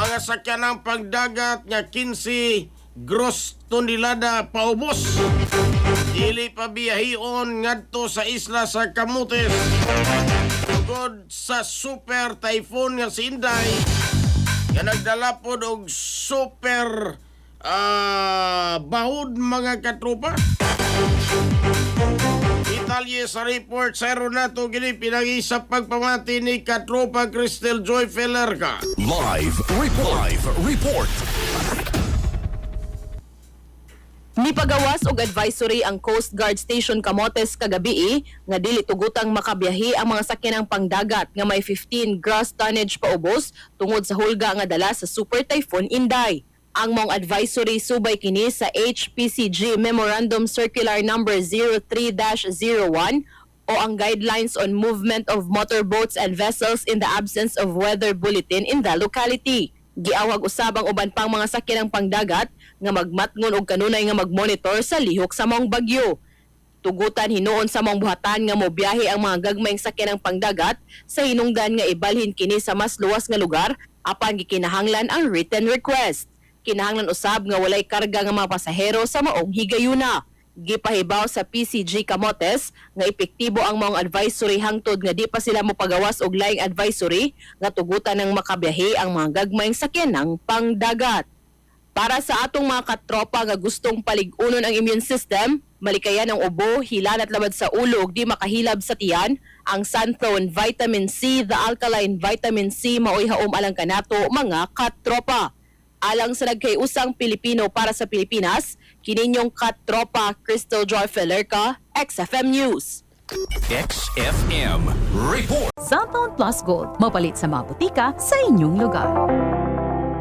mga sakyanang pagdagat nga 15 gross tonelada paubos. Dili pa biyahion ngadto sa isla sa Camotes. Tungod sa super typhoon nga si Inday, nga nagdala pod og super bahud mga katropa. Detalye sa report sa nato gini pinagi sa pagpamati ni katropa Crystal Joy Felerka. Live report. Nipagawas og advisory ang Coast Guard Station Camotes kagabi nga dili tugutang makabiyahe ang mga sakyanang pangdagat nga may 15 gross tonnage paubos tungod sa hulga nga dala sa Super Typhoon Inday. Ang mong advisory subay kini sa HPCG Memorandum Circular Number 03-01 o ang Guidelines on Movement of Motorboats and Vessels in the Absence of Weather Bulletin in the locality. Giawag usab ang uban pang mga sakyanang pangdagat nga magmatngon og kanunay nga magmonitor sa lihok sa maong bagyo. Tugutan hinuon sa maong buhatan nga mobiyahe ang mga gagmayng sakyanang pangdagat sa hinungdan nga ibalhin kini sa mas luwas nga lugar apan gikinahanglan ang written request. Kinahanglan usab nga walay karga nga mga pasahero sa maong higayuna. Gipahibaw sa PCG Camotes nga epektibo ang maong advisory hangtod nga di pa sila mopagawas og laing advisory nga tugutan ng makabiyahe ang mga gagmayng sakyanang pangdagat. Para sa atong mga katropa nga gustong paligunon ang immune system, malikayan ang ubo, hilan at labad sa ulo ug di makahilab sa tiyan, ang Santhone Vitamin C, the alkaline vitamin C maoy haom alang kanato mga katropa. Alang sa nagkayusang Pilipino para sa Pilipinas, kininyong katropa Crystal Joy Felerka, XFM News. XFM report. Santhone Plus Gold, mapalit sa mga butika sa inyong lugar.